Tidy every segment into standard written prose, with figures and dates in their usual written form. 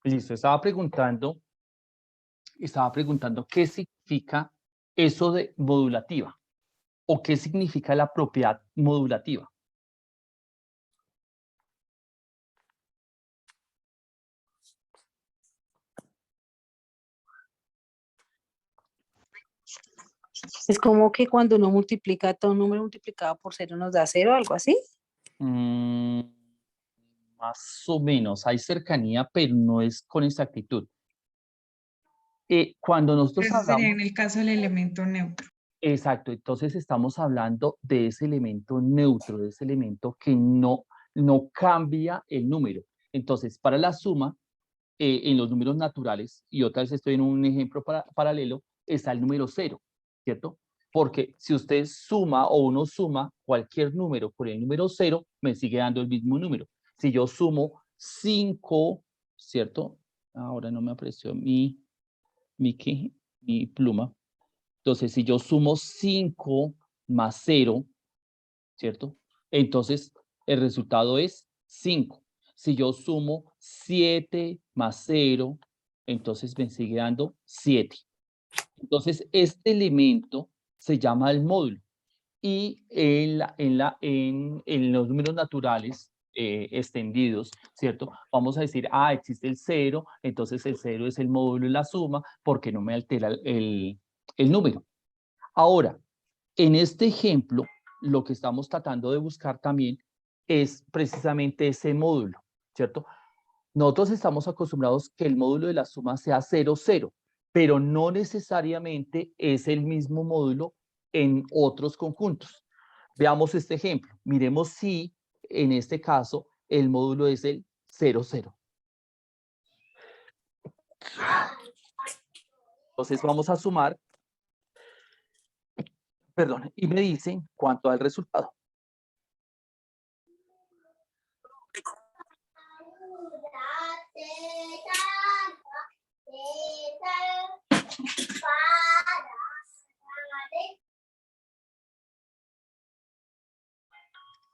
Listo, estaba preguntando qué significa eso de modulativa o qué significa la propiedad modulativa. Es como que cuando uno multiplica todo un número multiplicado por cero nos da cero, algo así. Mm, más o menos, hay cercanía, pero no es con exactitud. Cuando nosotros Eso sería hablamos, en el caso del elemento neutro. exacto, entonces estamos hablando de ese elemento neutro, de ese elemento que no cambia el número. Entonces, para la suma, en los números naturales, y otra vez estoy en un ejemplo paralelo, está el número 0, ¿cierto? Porque si usted suma o uno suma cualquier número con el número 0, me sigue dando el mismo número. Si yo sumo 5, ¿cierto? Ahora no me apreció mi pluma. Entonces, si yo sumo 5 más 0, ¿cierto? Entonces, el resultado es 5. Si yo sumo 7 más 0, entonces me sigue dando 7. Entonces, este elemento se llama el módulo. Y en los números naturales extendidos, ¿cierto? Vamos a decir, existe el 0, entonces el 0 es el módulo de la suma porque no me altera el número. Ahora, en este ejemplo, lo que estamos tratando de buscar también es precisamente ese módulo, ¿cierto? Nosotros estamos acostumbrados que el módulo de la suma sea 0, 0, pero no necesariamente es el mismo módulo en otros conjuntos. Veamos este ejemplo. Miremos si en este caso el módulo es el 0, 0. Entonces vamos a sumar, perdón, y me dicen cuánto da el resultado.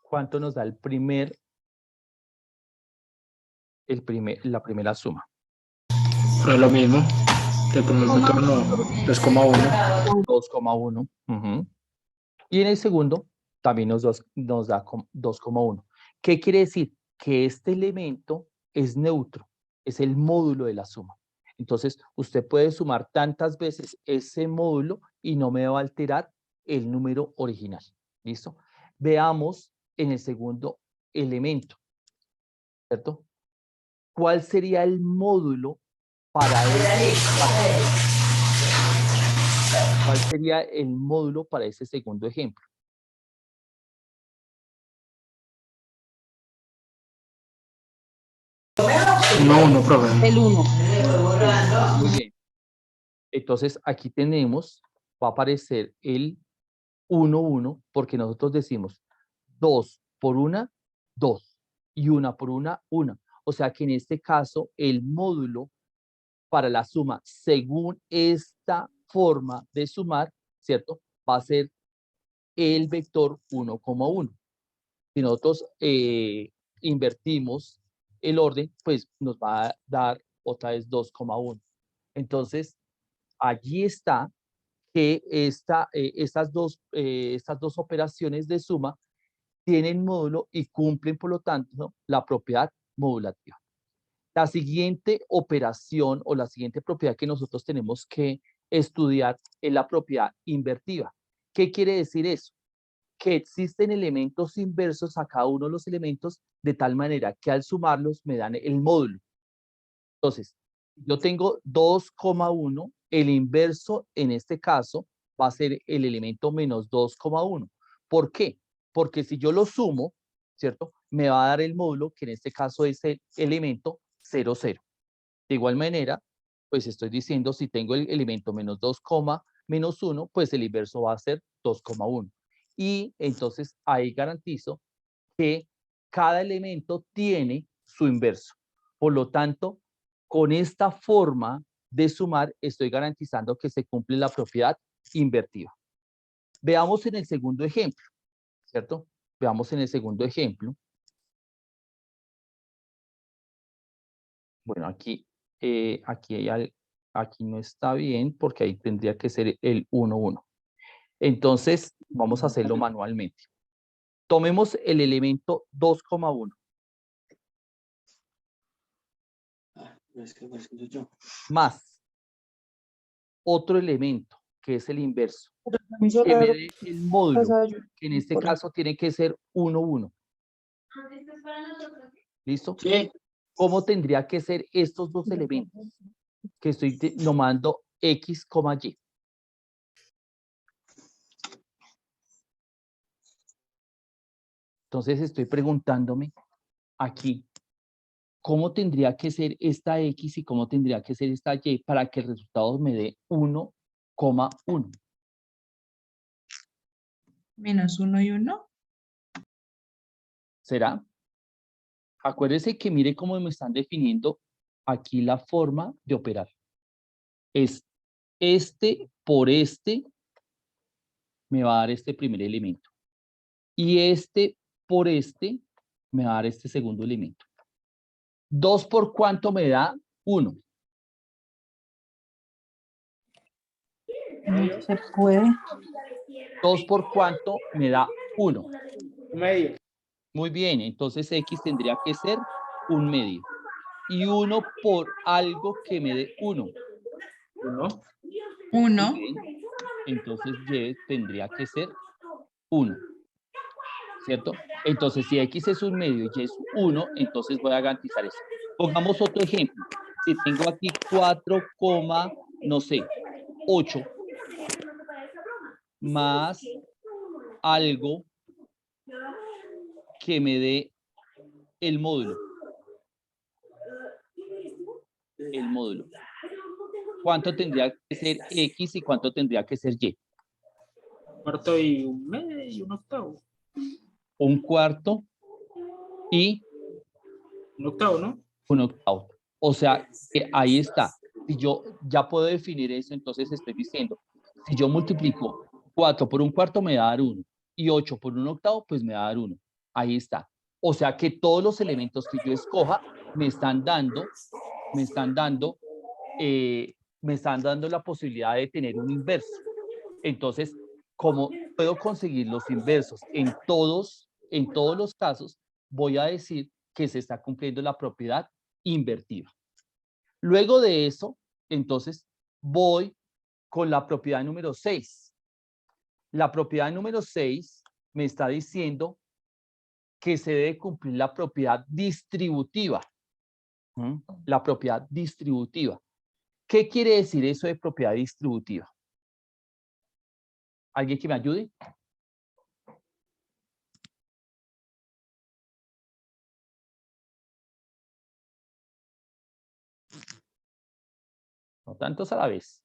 ¿Cuánto nos da la primera suma? Pero es lo mismo. El primer factor no, 2,1. 2,1. Y en el segundo también nos da 2,1. ¿Qué quiere decir? Que este elemento es neutro, es el módulo de la suma. Entonces, usted puede sumar tantas veces ese módulo y no me va a alterar el número original. ¿Listo? Veamos en el segundo elemento, ¿cierto? ¿Cuál sería el módulo para ¿Cuál sería el módulo para ese segundo ejemplo? Uno, profe. El 1. Muy bien. Entonces, aquí tenemos, va a aparecer el 1, 1, porque nosotros decimos 2 por 1, 2, y 1 por 1, 1. O sea que en este caso, el módulo para la suma, según esta forma de sumar, ¿cierto? Va a ser el vector 1,1. Si nosotros invertimos el orden, pues nos va a dar otra vez 2,1. Entonces, allí está que estas dos operaciones de suma tienen módulo y cumplen, por lo tanto, ¿no?, la propiedad modulativa. La siguiente operación o la siguiente propiedad que nosotros tenemos que estudiar es la propiedad invertiva. ¿Qué quiere decir eso? Que existen elementos inversos a cada uno de los elementos de tal manera que al sumarlos me dan el módulo. Entonces, yo tengo 2,1, el inverso en este caso va a ser el elemento menos 2,1. ¿Por qué? Porque si yo lo sumo, ¿cierto? Me va a dar el módulo, que en este caso es el elemento 0, 0. De igual manera, pues estoy diciendo, si tengo el elemento menos 2, menos 1, pues el inverso va a ser 2,1. Y entonces ahí garantizo que cada elemento tiene su inverso. Por lo tanto, con esta forma de sumar, estoy garantizando que se cumple la propiedad invertiva. Veamos en el segundo ejemplo, ¿cierto? Veamos en el segundo ejemplo. Bueno, aquí aquí no está bien porque ahí tendría que ser el 1, 1. Entonces, vamos a hacerlo manualmente. Tomemos el elemento 2,1 más otro elemento, que es el inverso, que me dé el módulo, que en este caso tiene que ser 1, 1. ¿Listo? Sí. ¿Cómo tendría que ser estos dos elementos? Que estoy nombrando X, Y. Entonces estoy preguntándome aquí, ¿cómo tendría que ser esta X y cómo tendría que ser esta Y para que el resultado me dé 1,1? Menos 1 y 1. ¿Será? Acuérdese que mire cómo me están definiendo aquí la forma de operar. Es este por este me va a dar este primer elemento. Y este por este me va a dar este segundo elemento. 2 por cuánto me da 1. No se puede. 2 por cuánto me da 1. Medio. Muy bien, entonces X tendría que ser 1/2. Y 1 por algo que me dé 1. 1. 1. Entonces Y tendría que ser 1. ¿Cierto? Entonces, si X es 1/2 y Y es 1, entonces voy a garantizar eso. Pongamos otro ejemplo. Si tengo aquí 4, no sé, 8 más algo que me dé el módulo. El módulo. ¿Cuánto tendría que ser X y cuánto tendría que ser Y? Cuarto y un medio y un octavo. 1/4 y Un octavo, ¿no? 1/8. O sea, que ahí está. Si yo ya puedo definir eso, entonces estoy diciendo, si yo multiplico 4 por 1/4 me va a dar 1 y 8 por 1/8 pues me va a dar 1. Ahí está. O sea que todos los elementos que yo escoja me están dando la posibilidad de tener un inverso. Entonces, como puedo conseguir los inversos en todos los casos, voy a decir que se está cumpliendo la propiedad invertida. Luego de eso, entonces, voy con la propiedad número 6. La propiedad número 6 me está diciendo que se debe cumplir la propiedad distributiva. La propiedad distributiva. ¿Qué quiere decir eso de propiedad distributiva? ¿Alguien que me ayude? No tantos a la vez.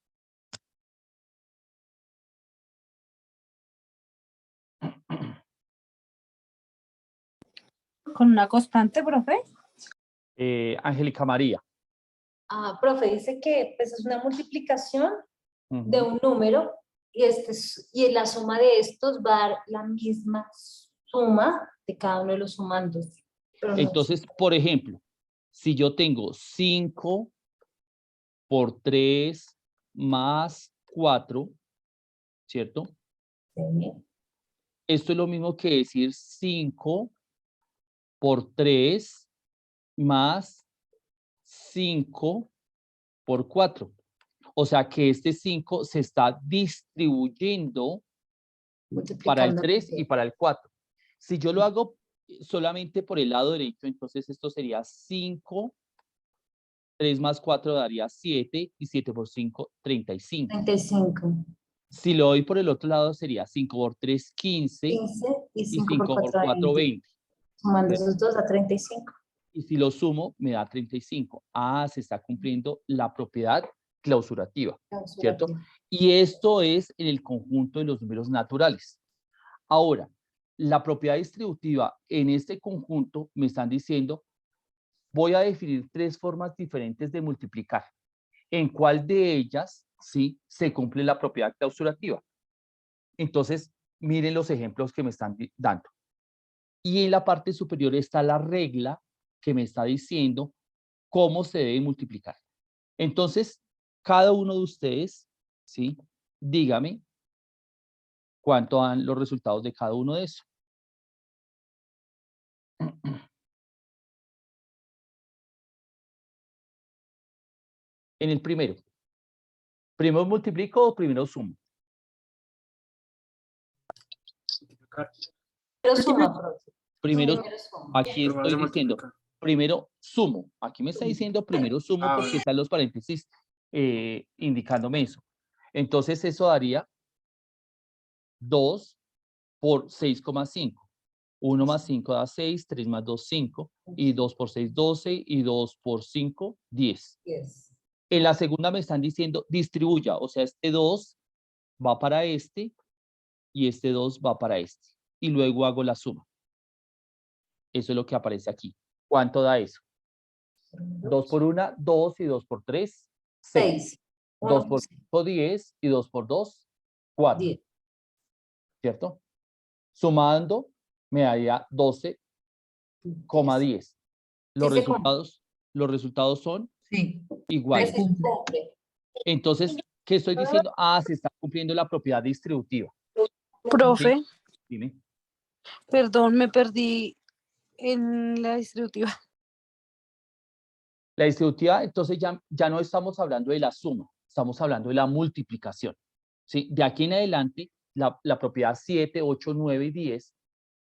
¿Con una constante, profe? Angélica María. Ah, profe, dice que pues, es una multiplicación de Ujú. un número y la suma de estos va a dar la misma suma de cada uno de los sumandos. Pero no Entonces, por ejemplo, si yo tengo 5 por 3 más 4, ¿cierto? sé. Esto es lo mismo que decir 5 por 3 más 5 por 4. O sea que este 5 se está distribuyendo para el Multiplicando. 3 y para el 4. Si yo lo hago solamente por el lado derecho, entonces esto sería 5, 3 más 4 daría 7 y 7 por 5, 35. 35. Si lo doy por el otro lado sería 5 por 3, 15 15 y y 5 por 5 por 4, 4, 20. 20. Sumando ¿Cierto? esos dos a 35. Y si lo sumo, me da 35. Ah, se está cumpliendo la propiedad clausurativa, ¿cierto? Y esto es en el conjunto de los números naturales. Ahora, la propiedad distributiva en este conjunto me están diciendo, voy a definir 3 formas diferentes de multiplicar. ¿En cuál de ellas sí se cumple la propiedad clausurativa? Entonces, miren los ejemplos que me están dando. Y en la parte superior está la regla que me está diciendo cómo se debe multiplicar. Entonces, cada uno de ustedes, ¿sí? Dígame cuánto dan los resultados de cada uno de esos. En el primero. ¿Primero multiplico o primero sumo? Pero suma, profe. Primero, Primero suma. aquí Pero vas estoy a diciendo, multiplicar. primero sumo. Aquí me está diciendo primero sumo Ah, porque bueno. están los paréntesis indicándome eso. Entonces eso daría 2 por 6,5. 1 más 5 da 6, 3 más 2, 5, y 2 por 6, 12, y 2 por 5, 10. Yes. En la segunda me están diciendo distribuya, o sea, este 2 va para este, y este 2 va para este. Y luego hago la suma. Eso es lo que aparece aquí. ¿Cuánto da eso? 2 por 1, 2, y 2 por 3, 6. 6. 2 por 5, 10, y 2 por 2, 4. 10. ¿Cierto? Sumando me daría 12,10. Los Sí se cumple. resultados son Sí, iguales. Se cumple. Entonces, ¿qué estoy diciendo? Ah, se está cumpliendo la propiedad distributiva. Profe, Dime. perdón, me perdí en la distributiva. La distributiva, entonces ya no estamos hablando de la suma, estamos hablando de la multiplicación. ¿Sí? De aquí en adelante, la propiedad 7, 8, 9 y 10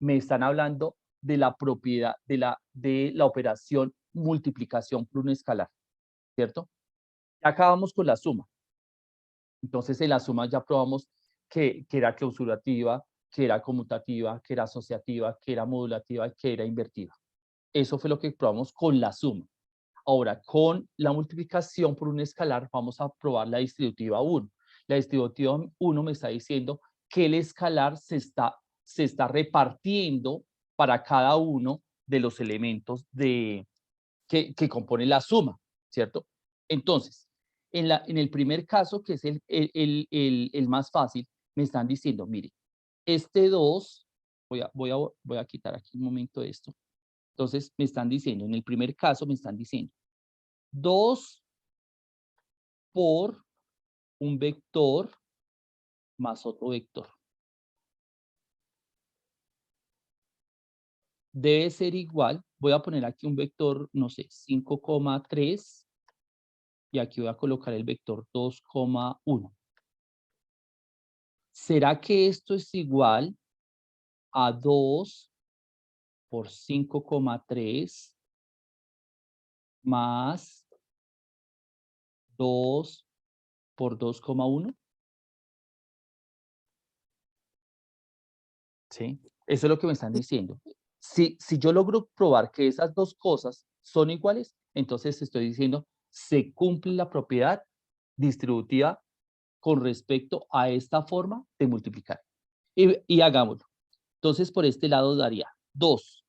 me están hablando de la propiedad de la operación multiplicación por un escalar, ¿cierto? Ya acabamos con la suma. Entonces, en la suma ya probamos que era clausurativa, que era conmutativa, que era asociativa, que era modulativa, que era invertida. Eso fue lo que probamos con la suma. Ahora, con la multiplicación por un escalar, vamos a probar la distributiva 1. La distributiva 1 me está diciendo que el escalar se está repartiendo para cada uno de los elementos que componen la suma, ¿cierto? Entonces, en el primer caso, que es el más fácil, me están diciendo, mire, este 2, voy a quitar aquí un momento esto. Entonces, me están diciendo, en el primer caso, me están diciendo 2 por un vector más otro vector. Debe ser igual, voy a poner aquí un vector, no sé, 5,3, y aquí voy a colocar el vector 2,1. ¿Será que esto es igual a 2 por 5,3 más 2 por 2,1? ¿Sí? Eso es lo que me están diciendo. Si yo logro probar que esas dos cosas son iguales, entonces estoy diciendo, se cumple la propiedad distributiva con respecto a esta forma de multiplicar. Y hagámoslo. Entonces, por este lado daría 2.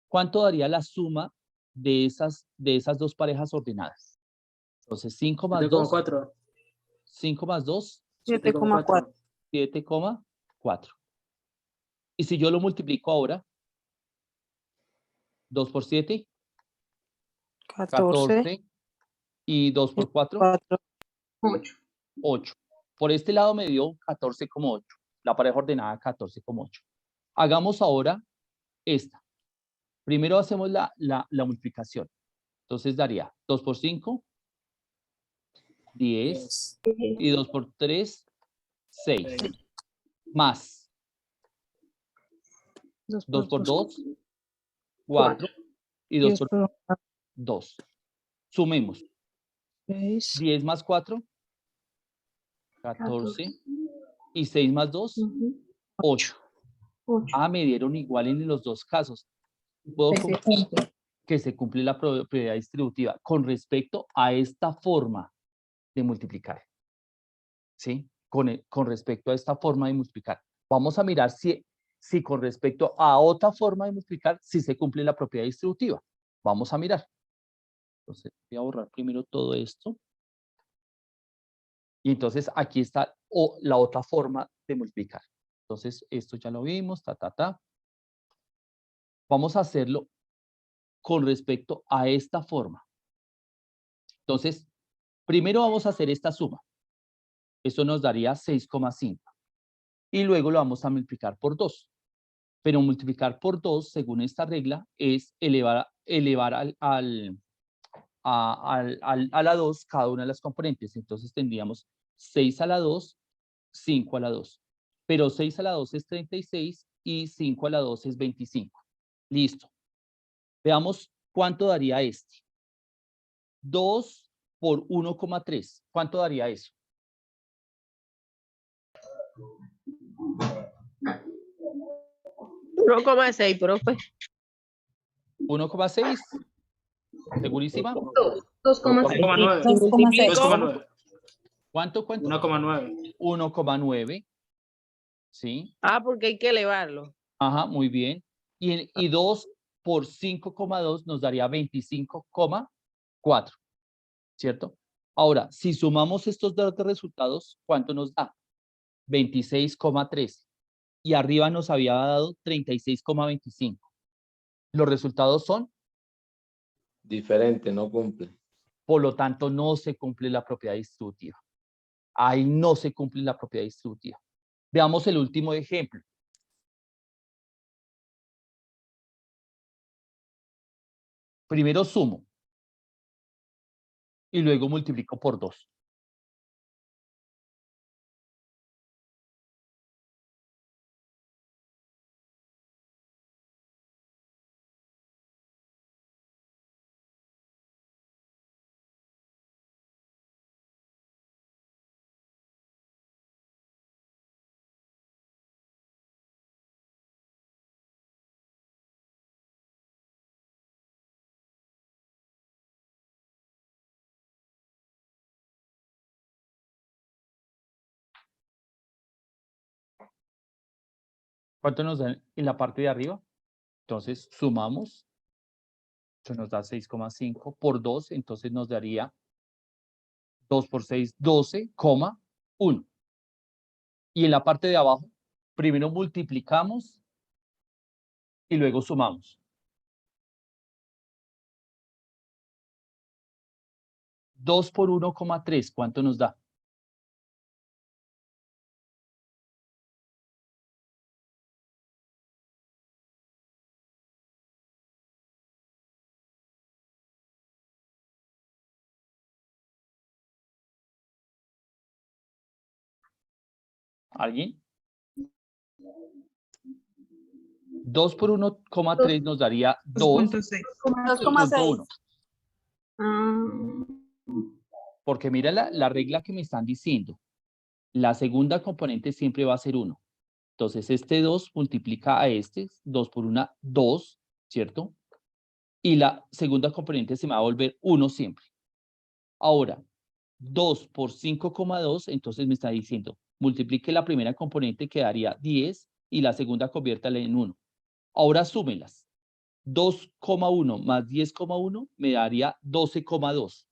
¿Cuánto daría la suma de esas dos parejas ordenadas? Entonces, 5 más 2, 7,4. 5 más 2, 7,4. 7,4. Y si yo lo multiplico ahora, 2 por 7, 14. 14, y 2 por 4, 4. 8. 8. Por este lado me dio 14,8. La pareja ordenada 14,8. Hagamos ahora esta. Primero hacemos la multiplicación. Entonces daría 2 por 5, 10, y 2 por 3, 6. Más 2 por 2, 4, y 2 por 2. Sumemos. 6. 10 más 4, 14, y 6 más 2, 8. Ah, me dieron igual en los dos casos. Puedo Se cumple. que se cumple la propiedad distributiva con respecto a esta forma de multiplicar. ¿Sí? Con respecto a esta forma de multiplicar. Vamos a mirar si con respecto a otra forma de multiplicar, si se cumple la propiedad distributiva. Vamos a mirar. Entonces, voy a borrar primero todo esto. Y entonces aquí está la otra forma de multiplicar. Entonces, esto ya lo vimos, Vamos a hacerlo con respecto a esta forma. Entonces, primero vamos a hacer esta suma. Esto nos daría 6,5. Y luego lo vamos a multiplicar por 2. Pero multiplicar por 2, según esta regla, es elevar a la 2 cada una de las componentes. Entonces tendríamos 6 a la 2, 5 a la 2. Pero 6 a la 2 es 36 y 5 a la 2 es 25. Listo. Veamos cuánto daría este. 2 por 1,3. ¿Cuánto daría eso? 1,6, profe. 1,6. ¿Segurísima? 2,6. 2,9. 2,6. 2,9. ¿Cuánto? 1,9. 1,9. ¿Sí? Ah, porque hay que elevarlo. Ajá, muy bien. Y 2 por 5,2 nos daría 25,4. ¿Cierto? Ahora, si sumamos estos dos resultados, ¿cuánto nos da? 26,3. Y arriba nos había dado 36,25. Los resultados son, Diferente, no cumple. por lo tanto, no se cumple la propiedad distributiva. Ahí no se cumple la propiedad distributiva. Veamos el último ejemplo. Primero sumo y luego multiplico por 2. ¿Cuánto nos da en la parte de arriba? Entonces sumamos. Esto nos da 6,5 por 2, entonces nos daría 2 por 6, 12,1. Y en la parte de abajo, primero multiplicamos y luego sumamos. 2 por 1,3, ¿cuánto nos da? ¿Alguien? 2 por 1,3 nos daría 2,6. 2,1. Ah, Porque mira la regla que me están diciendo. La segunda componente siempre va a ser 1. Entonces, este 2 multiplica a este, 2 por 1, 2, ¿cierto? Y la segunda componente se me va a volver 1 siempre. Ahora, 2 por 5,2, entonces me está diciendo, multiplique la primera componente, quedaría 10, y la segunda conviértala en 1. Ahora súmelas. 2,1 más 10,1 me daría 12,2.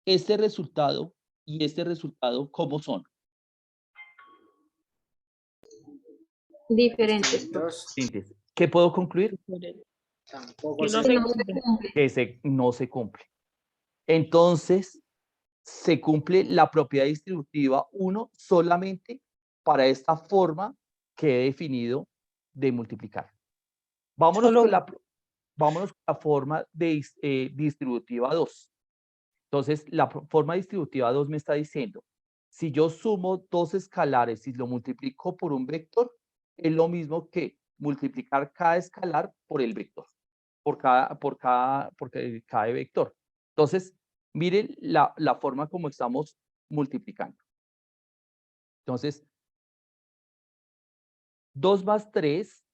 Este resultado y este resultado, ¿cómo son? diferentes. Síntesis. ¿Qué puedo concluir? Tampoco Que no se se No se cumple. cumple. Que no se cumple. Entonces, se cumple la propiedad distributiva 1 solamente para esta forma que he definido de multiplicar. Vámonos Solo con la forma de, distributiva 2. Entonces, la forma distributiva 2 me está diciendo, si yo sumo dos escalares y lo multiplico por un vector, es lo mismo que multiplicar cada escalar por el vector, por cada vector. Entonces, miren la forma como estamos multiplicando. Entonces, 2 más 3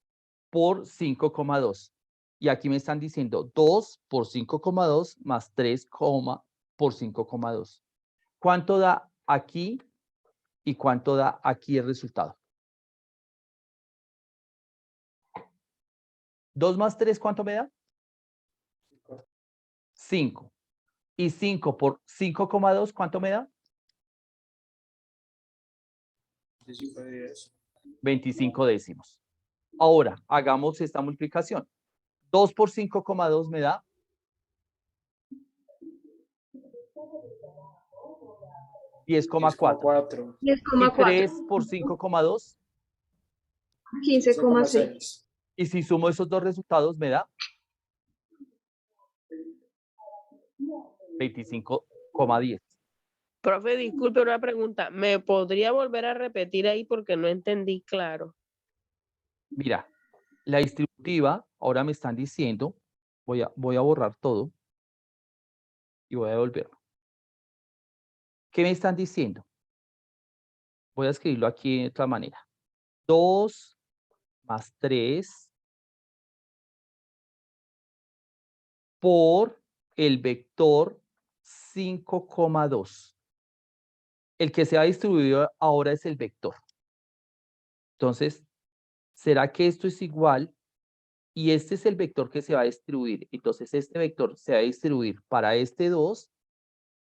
por 5,2. Y aquí me están diciendo 2 por 5,2 más 3, por 5,2. ¿Cuánto da aquí y cuánto da aquí el resultado? 2 más 3, ¿cuánto me da? 5. Y 5 por 5,2, ¿cuánto me da? 25 décimos. Ahora, hagamos esta multiplicación. 2 por 5,2 me da 10,4. 10,4. Y 3 por 5,2. 15,6. Y si sumo esos dos resultados me da 25,10. Profe, disculpe una pregunta. ¿Me podría volver a repetir ahí porque no entendí claro? Mira, la distributiva, ahora me están diciendo, voy a borrar todo y voy a devolverlo. ¿Qué me están diciendo? Voy a escribirlo aquí de otra manera. 2 más 3 por el vector 5,2. El que se ha distribuido ahora es el vector. Entonces, ¿será que esto es igual? Y este es el vector que se va a distribuir. Entonces, este vector se va a distribuir para este 2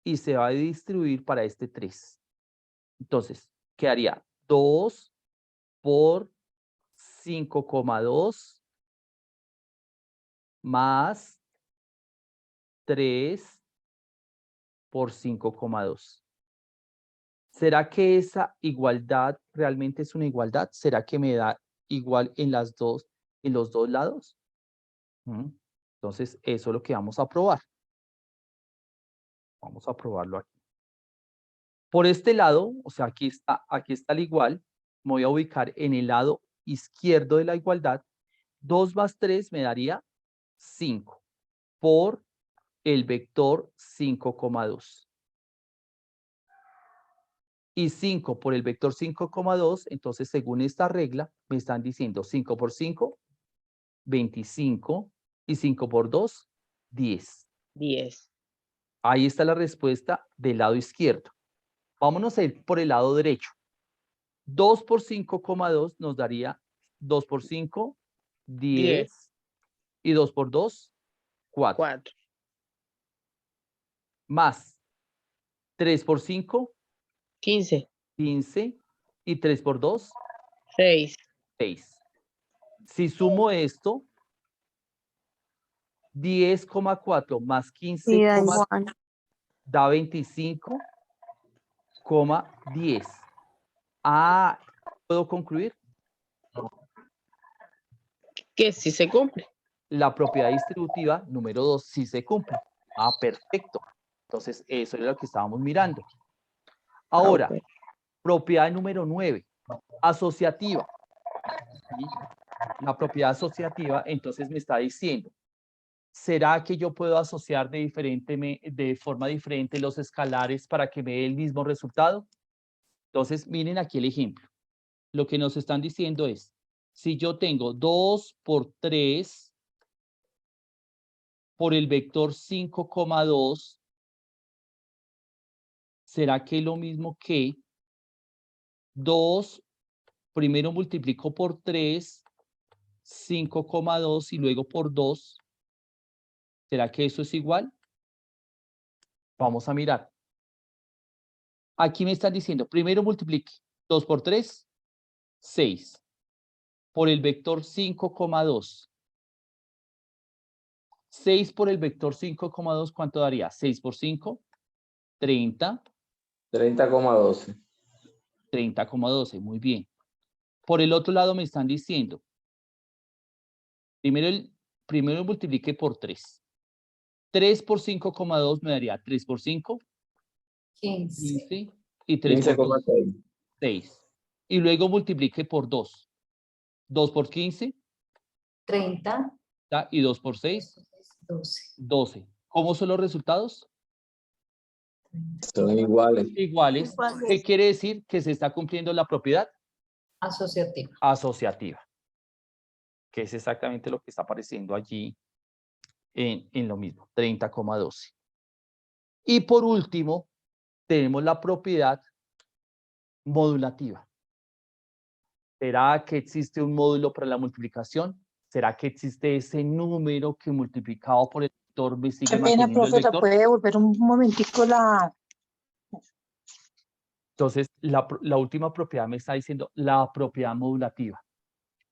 y se va a distribuir para este 3. Entonces, quedaría 2 por 5,2 más 3 por 5,2. ¿Será que esa igualdad realmente es una igualdad? ¿Será que me da igual en los dos lados? Entonces, eso es lo que vamos a probar. Vamos a probarlo aquí. Por este lado, o sea, aquí está el igual. Me voy a ubicar en el lado izquierdo de la igualdad. 2 más 3 me daría 5 por el vector 5,2. Y 5 por el vector 5,2, entonces según esta regla, me están diciendo 5 por 5, 25, y 5 por 2, 10. 10. Ahí está la respuesta del lado izquierdo. Vámonos a ir por el lado derecho. 2 por 5,2 nos daría 2 por 5, 10, y 2 por 2, 4. 4. Más 3 por 5, 15. 15, y 3 por 2, 6. 6. Si sumo esto, 10,4 más 15, Y da igual. da 25,10. Ah, ¿puedo concluir? Que sí se cumple. La propiedad distributiva número 2 sí se cumple. Ah, perfecto. Entonces, eso es lo que estábamos mirando. Ahora, Ok. propiedad número 9, asociativa. ¿Sí? La propiedad asociativa, entonces me está diciendo, ¿será que yo puedo asociar de forma diferente los escalares para que me dé el mismo resultado? Entonces, miren aquí el ejemplo. Lo que nos están diciendo es, si yo tengo 2 por 3 por el vector 5,2, ¿será que es lo mismo que 2, primero multiplico por 3, 5,2 y luego por 2? ¿Será que eso es igual? Vamos a mirar. Aquí me están diciendo, primero multiplique 2 por 3, 6, por el vector 5,2. 6 por el vector 5,2, ¿cuánto daría? 6 por 5, 30. 30,12. 30,12, muy bien. Por el otro lado me están diciendo, primero multiplique por 3. 3 por 5,2 me daría 3 por 5, 15. 15, y 3 por 2, 15,6. 6. Y luego multiplique por 2. 2 por 15, 30. y 2 por 6, 12. 12. ¿Cómo son los resultados? Son iguales. Iguales. ¿Qué quiere decir? Que se está cumpliendo la propiedad Asociativa. asociativa, que es exactamente lo que está apareciendo allí en lo mismo, 30,12. Y por último, tenemos la propiedad modulativa. ¿Será que existe un módulo para la multiplicación? ¿Será que existe ese número que multiplicado por el vector me sigue Qué pena, manteniendo el profe, ¿la vector? puede devolver un momentico la...? Entonces, la última propiedad me está diciendo la propiedad modulativa.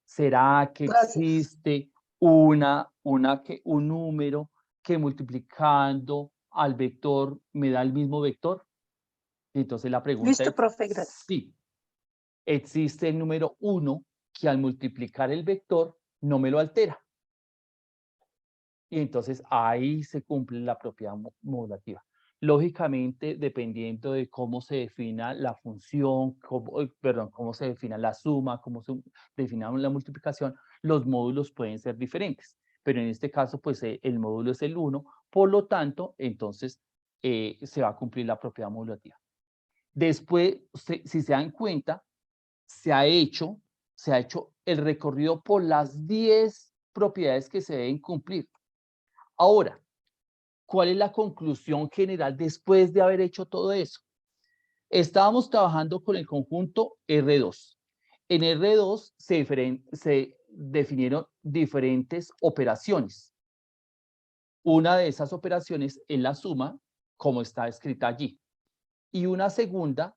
¿Será que Gracias. existe un número que multiplicando al vector me da el mismo vector? Y entonces la pregunta Listo, es, profe, gracias. sí, existe el número 1 que al multiplicar el vector no me lo altera. Y entonces ahí se cumple la propiedad modulativa. Lógicamente, dependiendo de cómo se defina la función, cómo se defina la suma, cómo se defina la multiplicación, los módulos pueden ser diferentes. Pero en este caso, pues el módulo es el 1, por lo tanto, entonces se va a cumplir la propiedad modulativa. Después, si se dan cuenta, se ha hecho el recorrido por las 10 propiedades que se deben cumplir. Ahora, ¿cuál es la conclusión general después de haber hecho todo eso? Estábamos trabajando con el conjunto R2. En R2 se definieron diferentes operaciones. Una de esas operaciones es la suma, como está escrita allí. Y una segunda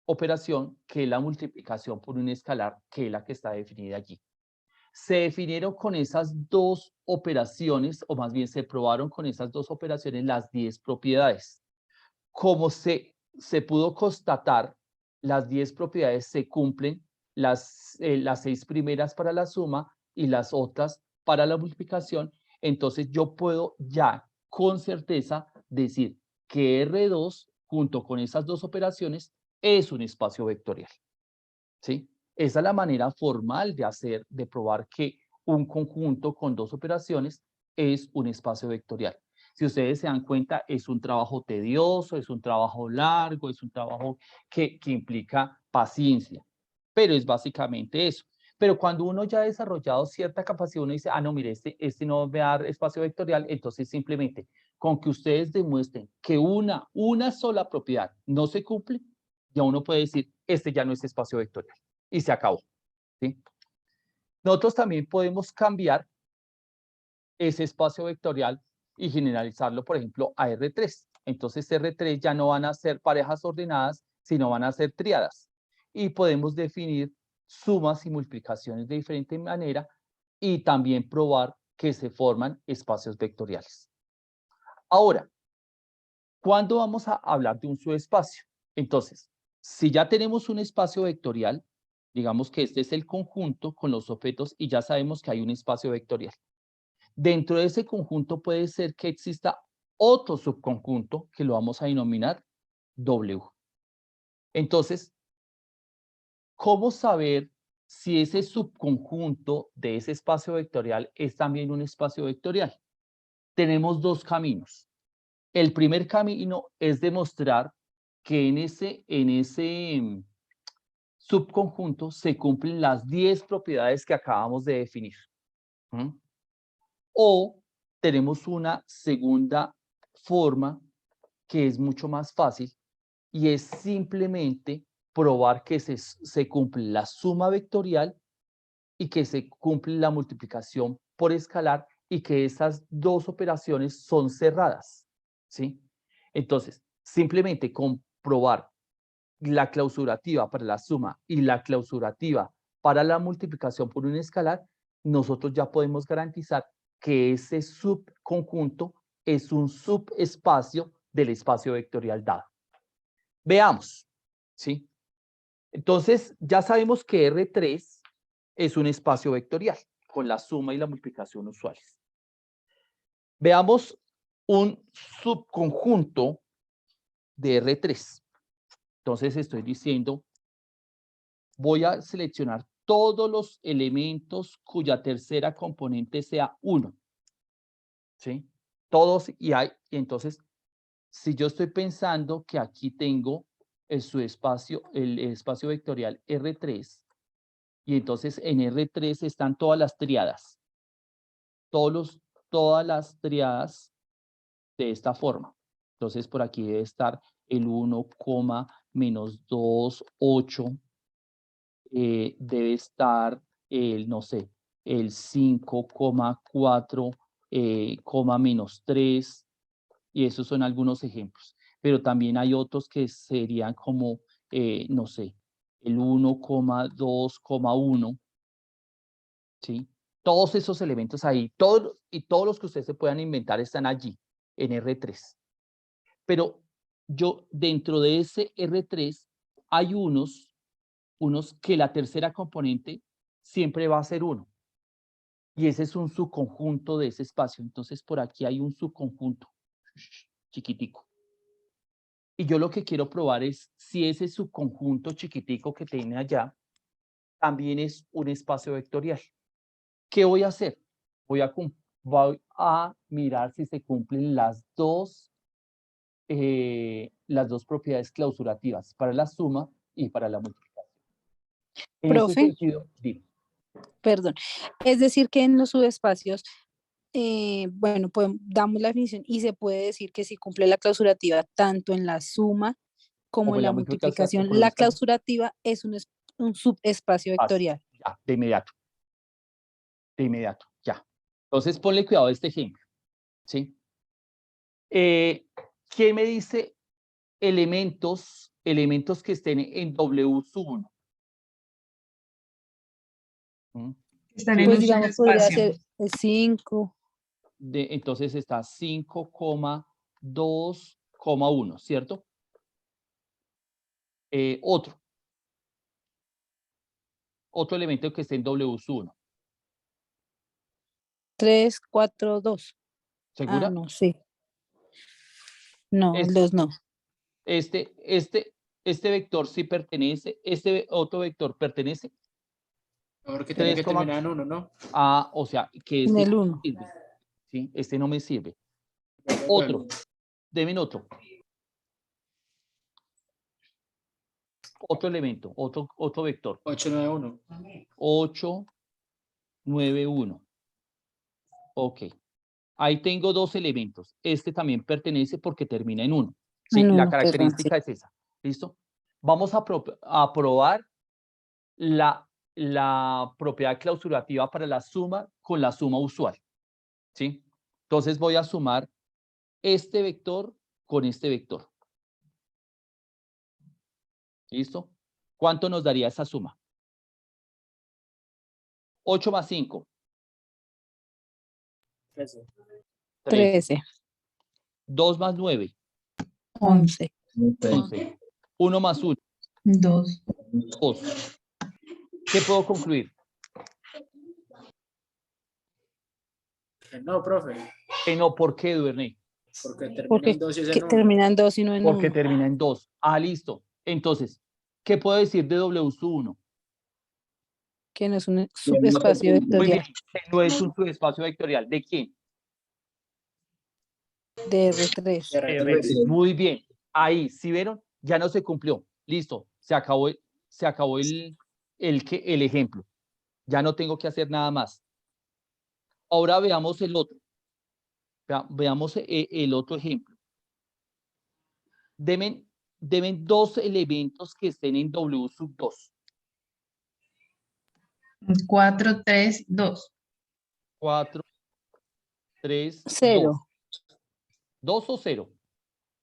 operación, que es la multiplicación por un escalar, que es la que está definida allí. Se definieron con esas dos operaciones, o más bien se probaron con esas dos operaciones las 10 propiedades. Como se pudo constatar, las 10 propiedades se cumplen, las 6 primeras para la suma y las otras para la multiplicación, entonces yo puedo ya con certeza decir que R2 junto con esas dos operaciones es un espacio vectorial. ¿Sí? Esa es la manera formal de probar que un conjunto con dos operaciones es un espacio vectorial. Si ustedes se dan cuenta, es un trabajo tedioso, es un trabajo largo, es un trabajo que implica paciencia, pero es básicamente eso. Pero cuando uno ya ha desarrollado cierta capacidad, uno dice, ah, no, mire, este no va a dar espacio vectorial, entonces simplemente con que ustedes demuestren que una sola propiedad no se cumple, ya uno puede decir, este ya no es espacio vectorial. Y se acabó. ¿Sí? Nosotros también podemos cambiar ese espacio vectorial y generalizarlo, por ejemplo, a R3. Entonces R3 ya no van a ser parejas ordenadas, sino van a ser tríadas. Y podemos definir sumas y multiplicaciones de diferente manera y también probar que se forman espacios vectoriales. Ahora, ¿cuándo vamos a hablar de un subespacio? Entonces, si ya tenemos un espacio vectorial, digamos que este es el conjunto con los objetos y ya sabemos que hay un espacio vectorial. Dentro de ese conjunto puede ser que exista otro subconjunto que lo vamos a denominar W. Entonces, ¿cómo saber si ese subconjunto de ese espacio vectorial es también un espacio vectorial? Tenemos dos caminos. El primer camino es demostrar que en ese subconjunto se cumplen las 10 propiedades que acabamos de definir. O tenemos una segunda forma que es mucho más fácil y es simplemente probar que se cumple la suma vectorial y que se cumple la multiplicación por escalar y que esas dos operaciones son cerradas. ¿Sí? Entonces, simplemente comprobar la clausurativa para la suma y la clausurativa para la multiplicación por un escalar, nosotros ya podemos garantizar que ese subconjunto es un subespacio del espacio vectorial dado. Veamos, ¿sí? Entonces, ya sabemos que R3 es un espacio vectorial con la suma y la multiplicación usuales. Veamos un subconjunto de R3. Entonces estoy diciendo, voy a seleccionar todos los elementos cuya tercera componente sea 1. ¿Sí? Todos y entonces, si yo estoy pensando que aquí tengo el espacio vectorial R3, y entonces en R3 están todas las triadas, todas las triadas de esta forma. Entonces por aquí debe estar el 1, menos 2, 8, debe estar el, no sé, el 5,4, menos 3, y esos son algunos ejemplos. Pero también hay otros que serían como, no sé, el 1,2,1, ¿sí? Todos esos elementos ahí, todos los que ustedes se puedan inventar están allí, en R3. Pero yo dentro de ese R3 hay unos que la tercera componente siempre va a ser 1. Y ese es un subconjunto de ese espacio. Entonces, por aquí hay un subconjunto chiquitico. Y yo lo que quiero probar es si ese subconjunto chiquitico que tiene allá también es un espacio vectorial. ¿Qué voy a hacer? Voy a mirar si se cumplen las dos propiedades clausurativas para la suma y para la multiplicación. En ese Profe. sentido, dime. Perdón. Es decir, que en los subespacios, bueno, damos la definición y se puede decir que si cumple la clausurativa tanto en la suma como en la multiplicación, la clausurativa es un subespacio vectorial. Ya, de inmediato. De inmediato, ya. Entonces, ponle cuidado a este ejemplo. ¿Sí? ¿Quién me dice elementos que estén en W sub 1? Están en Pues un digamos, podría subespacio. ser el 5. Entonces está 5,2,1, ¿cierto? Otro elemento que esté en W sub 1. 3, 4, 2. ¿Segura? Ah, no, sí. No, el Este- 2 no. Este vector sí pertenece, este otro vector pertenece. Porque tiene que 3, terminar en 1, ¿no? Ah, o sea, que En este el no 1. me sirve. ¿Sí? Este no me sirve. Otro. Deben otro. Otro elemento, otro vector. 891. 8, 9, 1. Ok. Ahí tengo dos elementos. Este también pertenece porque termina en 1. ¿Sí? En La 1, perdón, característica es esa. ¿Listo? Vamos a probar la propiedad clausurativa para la suma con la suma usual. ¿Sí? Entonces voy a sumar este vector con este vector. ¿Listo? ¿Cuánto nos daría esa suma? 8 más 5. 13. 13, 2 más 9. 11. 11. 1 más 1. 2. 2. ¿Qué puedo concluir? No, profe. Que no, ¿por qué, Duernay? Porque termina Porque en 2 y es en 1. termina en 2 y no en 1. Porque termina en 2. Ah, listo. Entonces, ¿qué puedo decir de W sub 1? Que no es un subespacio Muy vectorial bien, que no es un subespacio vectorial. ¿De quién? de R3. R3. Muy bien. Ahí, ¿sí vieron? Ya no se cumplió. Listo. Se acabó el ejemplo. Ya no tengo que hacer nada más. Ahora veamos el otro. Veamos el otro ejemplo. Deben dos elementos que estén en W sub 2. 4, 3, 2. 4, 3, 0. 2. 2 o 0.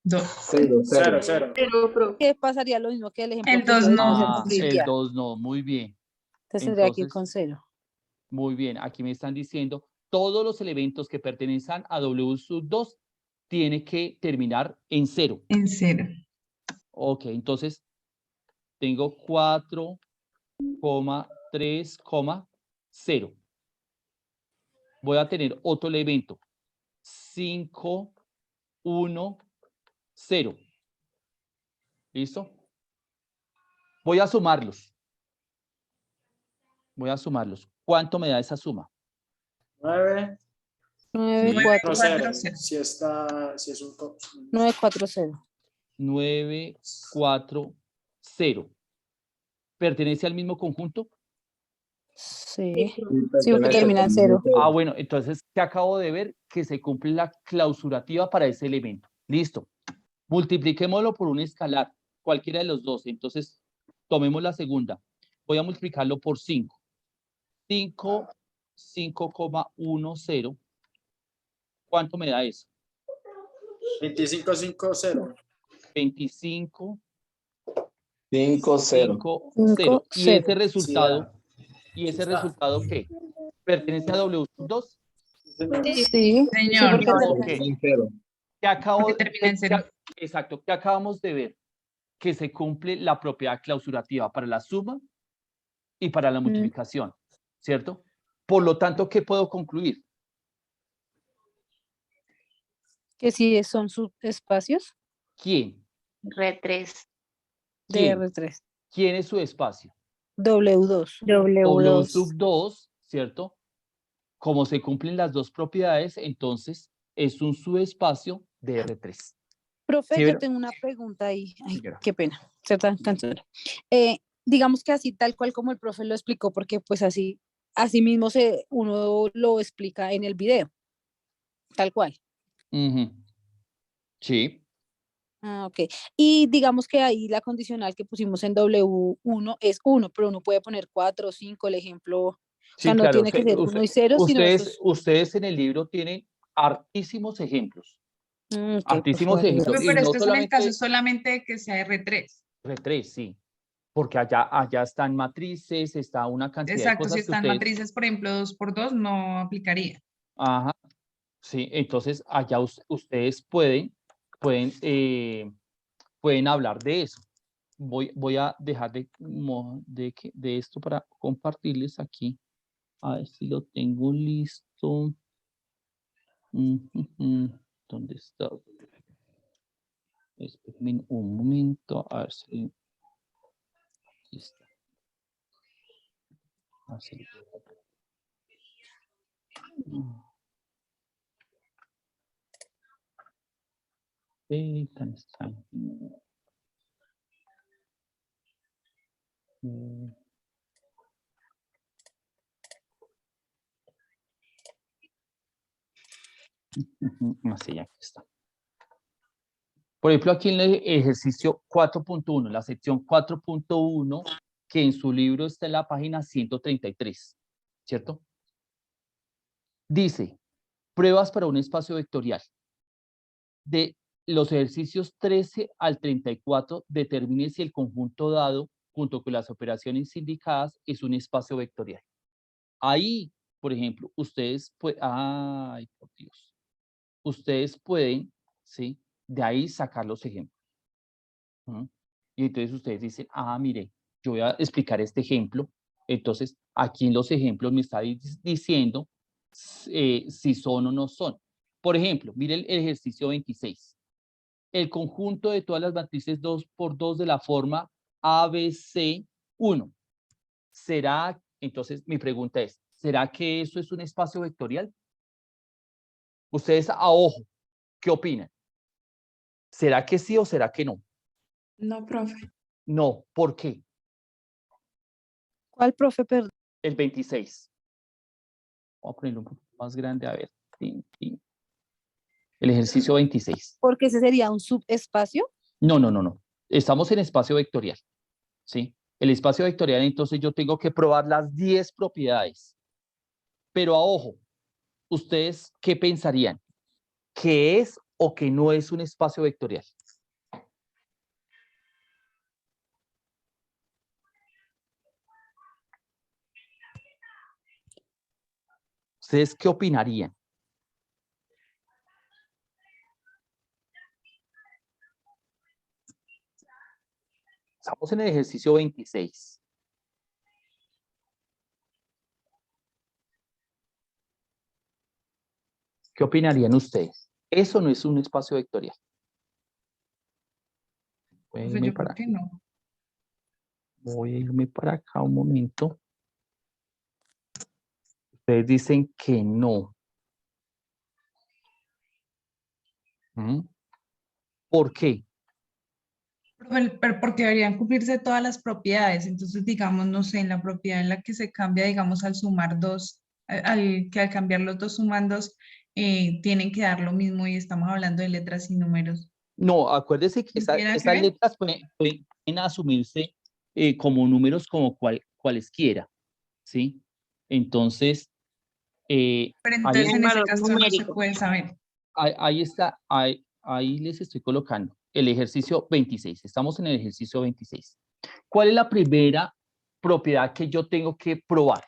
2. 0, 0. 0. ¿Qué pasaría lo mismo que el ejemplo El que 2 yo no. se El cumpliría? 2 no, muy bien. Entonces tendría que ir Entonces, con 0. muy bien, aquí me están diciendo todos los elementos que pertenezcan a W sub 2 tiene que terminar en 0. En 0. Ok, entonces tengo 4,3,0. Voy a tener otro elemento. 5, 1, 0. ¿Listo? Voy a sumarlos. ¿Cuánto me da esa suma? 9. 9, 9, 4, 4, 0. Si es un 9, 4, 0. 9, 4, 0. ¿Pertenece al mismo conjunto? Sí. Sí, porque termina en 0. Ah, bueno, entonces, ¿qué acabo de ver? Que se cumple la clausurativa para ese elemento. Listo. Multipliquémoslo por un escalar, cualquiera de los dos. Entonces, tomemos la segunda. Voy a multiplicarlo por 5. 5,10. ¿Cuánto me da eso? 25,50. 25, 5, 0. 5, 5, 0. Y 0. ese resultado, está. ¿qué? ¿Pertenece a W2? Sí. Sí, Señor. porque Ok. que acabo, Porque termina en cero. exacto, que acabamos de ver que se cumple la propiedad clausurativa para la suma y para la multiplicación, ¿cierto? Por lo tanto, ¿qué puedo concluir? Que si son subespacios ¿Quién? R3. de ¿Quién? R3. ¿Quién es su espacio? W2. W sub 2, ¿cierto? Como se cumplen las dos propiedades, entonces es un subespacio de R3. Profe, ¿Sí yo ven? tengo una pregunta ahí. Ay, Señora. qué pena, ser tan cansada. Digamos que así, tal cual como el profe lo explicó, porque pues así mismo uno lo explica en el video, tal cual. Ujú. Sí. Ah, ok. Y digamos que ahí la condicional que pusimos en W1 es 1, pero uno puede poner 4 o 5, el ejemplo. O sea, Sí, no claro. tiene que ser 1 y 0, sino esos. Ustedes en el libro tienen hartísimos ejemplos. Ok, por Hartísimos favor. ejemplos. Profe, Y pero no esto es en el caso solamente solamente de que sea R3. R3, sí. Porque allá están matrices, está una cantidad de Exacto, si cosas que están ustedes. matrices, por ejemplo, 2 por 2 no aplicaría. Ajá. Sí, entonces allá ustedes pueden hablar de eso. Voy a dejar de esto para compartirles aquí. A ver si lo tengo listo. ¿Dónde está? Espérenme un momento. A ver si. Aquí está. Así. Tan extraño. Así, aquí está. Por ejemplo, aquí en el ejercicio 4.1, la sección 4.1, que en su libro está en la página 133, ¿cierto? Dice, pruebas para un espacio vectorial. De los ejercicios 13 al 34, determine si el conjunto dado, junto con las operaciones indicadas, es un espacio vectorial. Ahí, por ejemplo, ustedes pueden, ay, por Dios, ustedes pueden, ¿sí? De ahí sacar los ejemplos. Y entonces ustedes dicen, mire, yo voy a explicar este ejemplo. Entonces, aquí en los ejemplos me está diciendo si son o no son. Por ejemplo, mire el ejercicio 26. El conjunto de todas las matrices 2 por 2 de la forma ABC1. ¿Será? Entonces, mi pregunta es, ¿será que eso es un espacio vectorial? Ustedes a ojo, ¿qué opinan? ¿Será que sí o será que no? No, profe. No, ¿por qué? ¿Cuál, profe? Perdón. El 26. Voy a ponerlo un poco más grande, a ver. El ejercicio 26. Porque ese sería un subespacio. No. Estamos en espacio vectorial, ¿sí? El espacio vectorial, entonces yo tengo que probar las 10 propiedades. Pero a ojo, ¿ustedes qué pensarían? ¿Que es o que no es un espacio vectorial? ¿Ustedes qué opinarían? Estamos en el ejercicio 26. ¿Qué opinarían ustedes? Eso no es un espacio vectorial. Voy a Profe, irme yo para creo que no. Voy a irme para acá un momento. Ustedes dicen que no. ¿Por qué? Profe, pero porque deberían cumplirse todas las propiedades. Entonces, digamos, no sé, en la propiedad en la que se cambia, digamos, al sumar dos, al cambiar los dos sumandos, tienen que dar lo mismo y estamos hablando de letras y números. No, acuérdese que ¿No tiene nada que esas ver? letras pueden asumirse como números como cualesquiera, ¿sí? Entonces, Pero ahí, entonces en ese Valor caso no se numérico. puede saber. ahí está, ahí les estoy colocando el ejercicio 26. Estamos en el ejercicio 26. ¿Cuál es la primera propiedad que yo tengo que probar?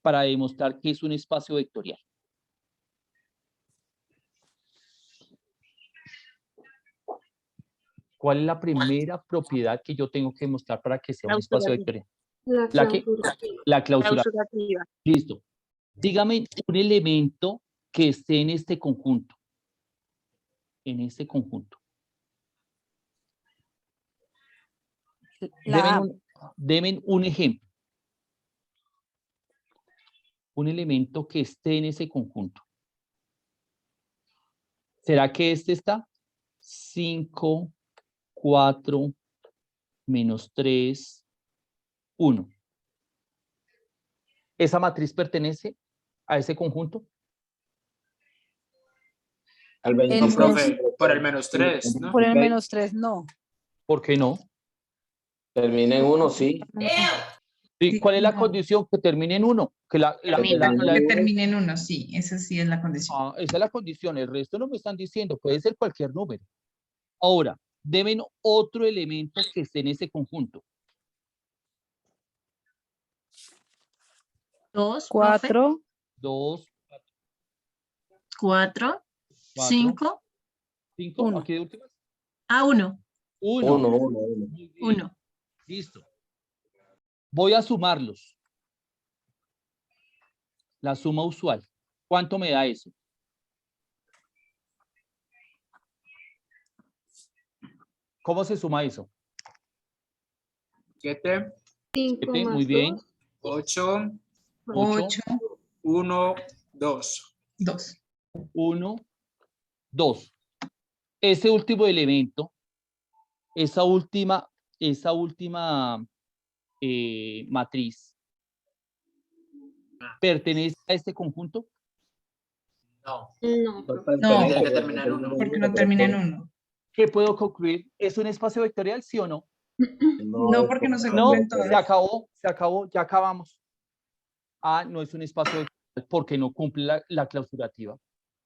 para demostrar que es un espacio vectorial? ¿Cuál es la primera propiedad que yo tengo que demostrar para que sea un espacio vectorial? La que, la clausura. Clausurativa. Listo. Dígame un elemento que esté en este conjunto. En este conjunto. La A. Deme un ejemplo. Un elemento que esté en ese conjunto. ¿Será que este está? 5, 4, menos 3, 1. ¿Esa matriz pertenece a ese conjunto? Al No, 26. profe, por el -3, ¿no? Por el -3, no. ¿Por qué no? Termina en 1, sí. Sí, Sí, ¿cuál es la no. condición? Que termine en 1. Que Que termine en 1, sí, esa sí es la condición. esa es la condición. El resto no me están diciendo. Puede ser cualquier número. Ahora, deben otro elemento que esté en ese conjunto. 2, 4, 2, 4, 5, 5. Uno. Aquí de últimas. 1. 1. 1, 1, 1. Muy bien. 1. Listo. Voy a sumarlos. La suma usual. ¿Cuánto me da eso? ¿Cómo se suma eso? 7, 7, muy bien. 8, 8, 1, 2. 2. 1, 2. Ese último elemento, esa última matriz, ¿pertenece a este conjunto? No, No. tiene que terminar en 1. Porque no termina en 1. ¿Qué puedo concluir? ¿Es un espacio vectorial, sí o no? No, porque no se No, cumplen se todas. acabó, ya acabamos. A no es un espacio vectorial porque no cumple la clausurativa,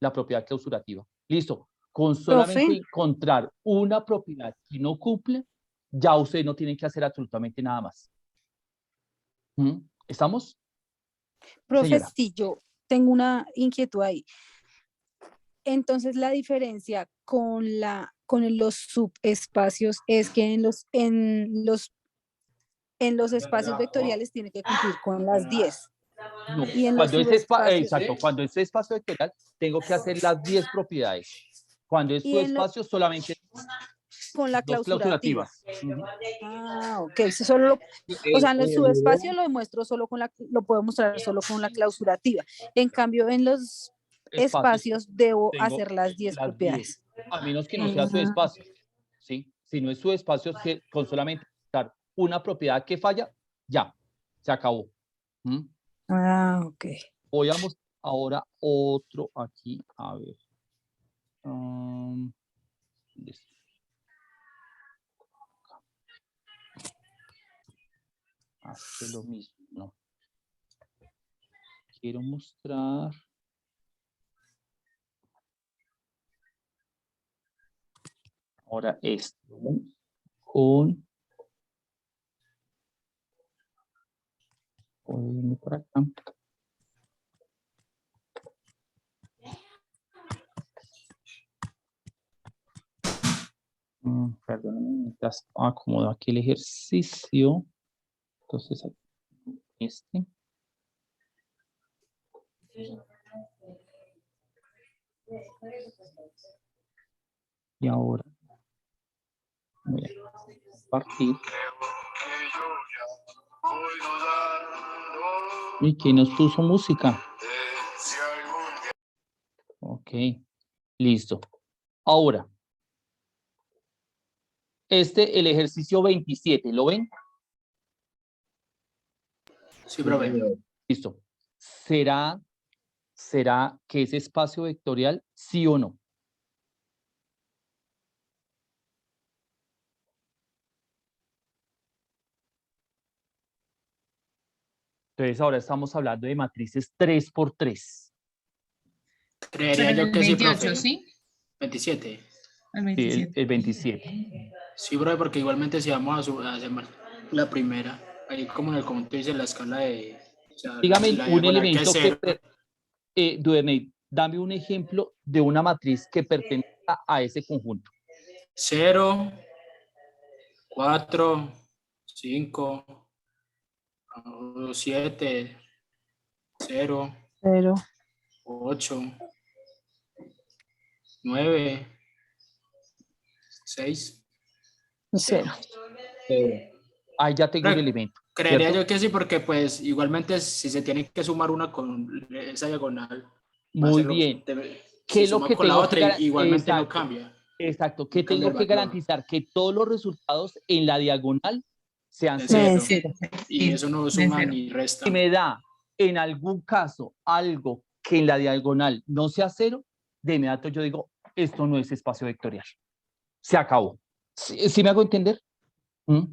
la propiedad clausurativa. Listo. Con solamente encontrar una propiedad que no cumple, ya ustedes no tienen que hacer absolutamente nada más. ¿Estamos? profe, Señora. sí, yo tengo una inquietud ahí. Entonces, la diferencia con los subespacios es que en los espacios vectoriales tiene que cumplir con las 10. No, Y en los cuando es subespacios. exacto, cuando es espacio vectorial, tengo que hacer las 10 propiedades. Cuando es Y en subespacio, solamente con la dos clausurativa. clausurativas. Ok, eso solo o sea, en el subespacio lo demuestro solo lo puedo mostrar solo con la clausurativa. En cambio, en los espacios debo tengo hacer las 10 las propiedades. 10, a menos que no sea subespacio. ¿Sí? Si no es subespacio, con solamente dar una propiedad que falla, ya, se acabó. Ok. Voy a mostrar ahora otro aquí, a ver. Listo. Hace lo mismo, no. Quiero mostrar. Ahora esto con. Voy por acá. Perdóname, mientras acomodo aquí el ejercicio. Entonces, este. Y ahora voy a compartir. ¿Y quién nos puso música? Ok, listo. Ahora, el ejercicio 27, ¿lo ven? Sí, profe. Listo. ¿Será que es espacio vectorial, sí o no? Entonces ahora estamos hablando de matrices 3×3. Creería yo que sí, 28, profe. ¿sí? 27. El Sí, 27. el 27. Sí, profe, porque igualmente si vamos a hacer la primera, ahí como en el conjunto dice la escala de O sea, Dígame la un diagonal que elemento es que, 0. Duerney, dame un ejemplo de una matriz que pertenezca a ese conjunto. 0, 4, 5, 7, 0, Pero 8, 9, 6, 0. cero. Ahí ya tengo un elemento. Creería ¿cierto? yo que sí, porque pues igualmente si se tiene que sumar una con esa diagonal, va a Muy ser lo, bien. ¿Qué se es lo suma que con la tengo que otra y garantizar? igualmente no Exacto, cambia, exacto. ¿Qué no cambia tengo el que valor garantizar? Que todos los resultados en la diagonal sean de cero. cero. Y Sí, eso no de suma 0. ni resta. Si me da en algún caso algo que en la diagonal no sea cero, de inmediato yo digo, esto no es espacio vectorial. Se acabó. ¿Sí me hago entender? ¿Mm?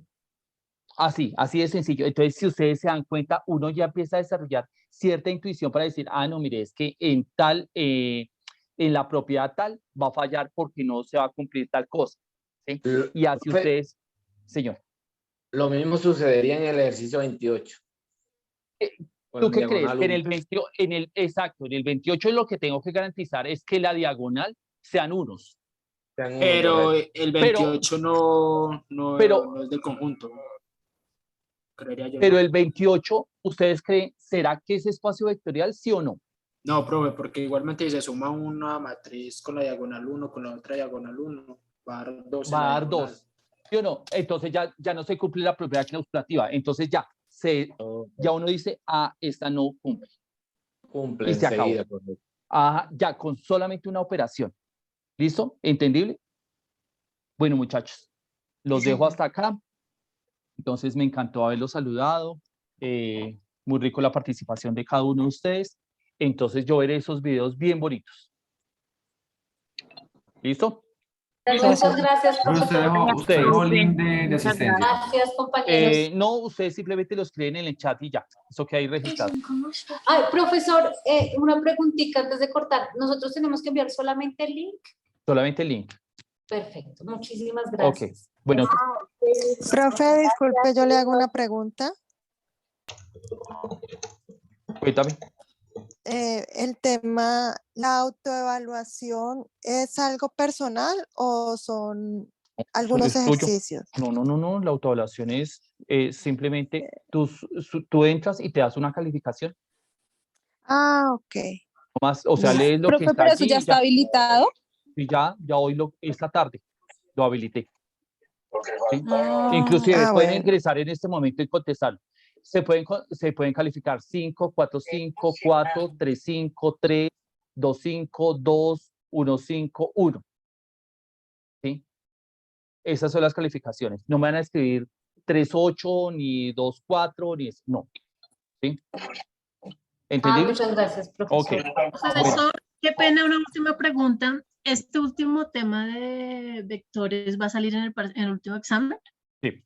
Así de sencillo. Entonces, si ustedes se dan cuenta, uno ya empieza a desarrollar cierta intuición para decir, ah, no, mire, es que en la propiedad tal va a fallar porque no se va a cumplir tal cosa. ¿sí? Y así Profe, ustedes, señor. lo mismo sucedería en el ejercicio 28. Con ¿Tú qué crees? diagonal Que en 1. el 20, exacto, en el 28 lo que tengo que garantizar es que la diagonal sean unos. Sean uno, Pero correcto. el Pero, 28 no es del conjunto, creería yo, pero ¿no? el 28, ¿ustedes creen, será que es espacio vectorial, sí o no? No, profe, porque igualmente si se suma una matriz con la diagonal 1, con la otra diagonal 1, va a dar 2 en Va la a dar diagonal. 2, ¿sí o no? Entonces ya no se cumple la propiedad clausurativa. Entonces ya uno dice, ah, esta no cumple. Cumple Y se acabó. enseguida, correcto. Ajá, ya con solamente una operación. ¿Listo? ¿Entendible? Bueno, muchachos, los dejo hasta acá. Entonces me encantó haberlos saludado. Muy rico la participación de cada uno de ustedes. Entonces yo veré esos videos bien bonitos. ¿Listo? Muchas gracias, profesor. Ustedes. Link de asistencia. Gracias, compañeros. No, ustedes simplemente los creen en el chat y ya. Eso que hay registrado. Ay, profesor, una preguntita antes de cortar. ¿Nosotros tenemos que enviar solamente el link? Solamente el link. Perfecto, muchísimas Ok. gracias. Bueno, Profe, disculpe, yo le hago una pregunta. cuéntame. El tema, la autoevaluación, ¿es algo personal o son algunos Es tuyo. ejercicios? No. La autoevaluación es simplemente tú entras y te das una calificación. Ah, ok. Más, o sea, Listo. lees lo que Profe, está pero eso allí ya y está ya. habilitado. Y ya hoy esta tarde lo habilité. ¿sí? Ah, Inclusive pueden bueno. ingresar en este momento y contestar. Se pueden calificar 5, 4, 5, 4, 3, 5, 3, 2, 5, 2, 1, 5, 1. ¿sí? Esas son las calificaciones. No me van a escribir 3, 8, ni 2, 4, ni eso. No. ¿sí? ¿Entendible? Muchas gracias, profesor. Ok. Bueno, Profesor, qué pena, una última pregunta. ¿Este último tema de vectores va a salir en el último examen? sí.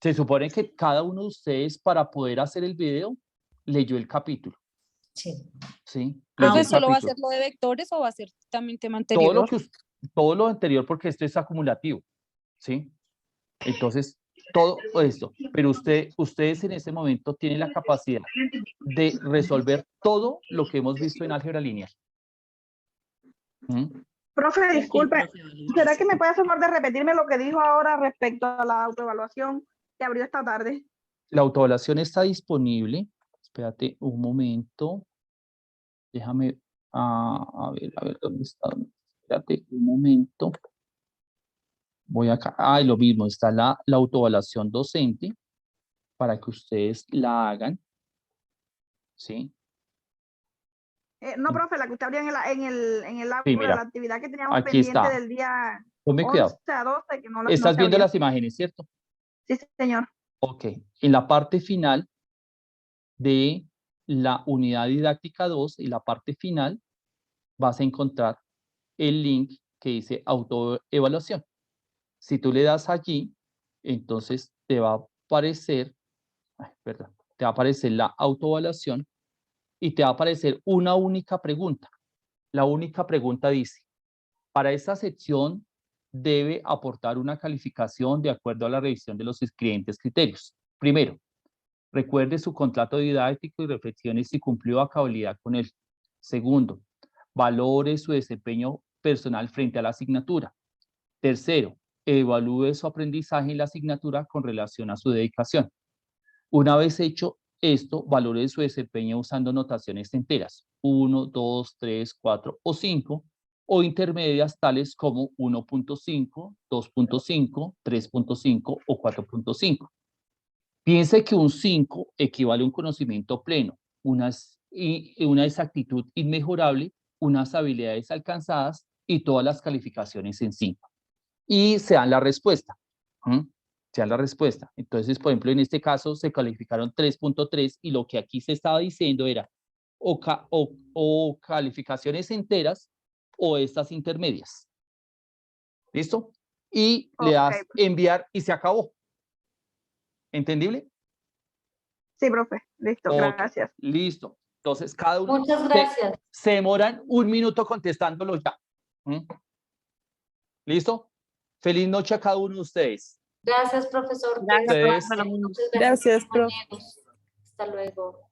Se supone que cada uno de ustedes, para poder hacer el video, leyó el capítulo. Sí. ¿sí? profe, Leyó el ¿solo va a capítulo. ser lo de vectores o va a ser también tema Todo lo anterior? todo lo anterior, porque esto es acumulativo, ¿sí? Entonces, todo esto, pero ustedes en este momento tienen la capacidad de resolver todo lo que hemos visto en álgebra lineal. ¿Mm? Profe, disculpe, Sí, profe, vale. ¿será que me puede hacer favor de repetirme lo que dijo ahora respecto a la autoevaluación que abrió esta tarde? La autoevaluación está disponible. Espérate un momento. Déjame, a ver, ¿dónde está? Espérate un momento. Voy acá. Y lo mismo, está la autoevaluación docente para que ustedes la hagan. ¿Sí? No, profe, la que usted abrió en el Sí, aula, mira, la actividad que teníamos aquí pendiente está. del día Ponme 11 cuidado. a 12, que no Estás se viendo abrió. las imágenes, ¿cierto? Sí, señor. Ok. En la parte final de la unidad didáctica 2 y la parte final vas a encontrar el link que dice autoevaluación. Si tú le das allí, entonces te va a aparecer, te va a aparecer la autoevaluación y te va a aparecer una única pregunta. La única pregunta dice, para esta sección debe aportar una calificación de acuerdo a la revisión de los siguientes criterios. Primero, Recuerde su contrato didáctico y reflexione si cumplió a cabalidad con él. Segundo, valore su desempeño personal frente a la asignatura. Tercero, evalúe su aprendizaje en la asignatura con relación a su dedicación. Una vez hecho esto, valore su desempeño usando notaciones enteras, 1, 2, 3, 4 o 5, o intermedias tales como 1.5, 2.5, 3.5 o 4.5. Piense que un 5 equivale a un conocimiento pleno, una exactitud inmejorable, unas habilidades alcanzadas y todas las calificaciones en 5. Y se dan la respuesta. Se dan la respuesta. Entonces, por ejemplo, en este caso se calificaron 3.3 y lo que aquí se estaba diciendo era o calificaciones enteras o estas intermedias. ¿Listo? Y le das enviar y se acabó. ¿Entendible? Sí, profe. Listo, Ok, gracias. listo. Entonces, cada uno Muchas gracias. se demoran 1 minuto contestándolo ya. ¿Listo? Feliz noche a cada uno de ustedes. Gracias, profesor. Gracias, Ustedes. profe. Muchas Gracias, profe. compañeros. Hasta luego.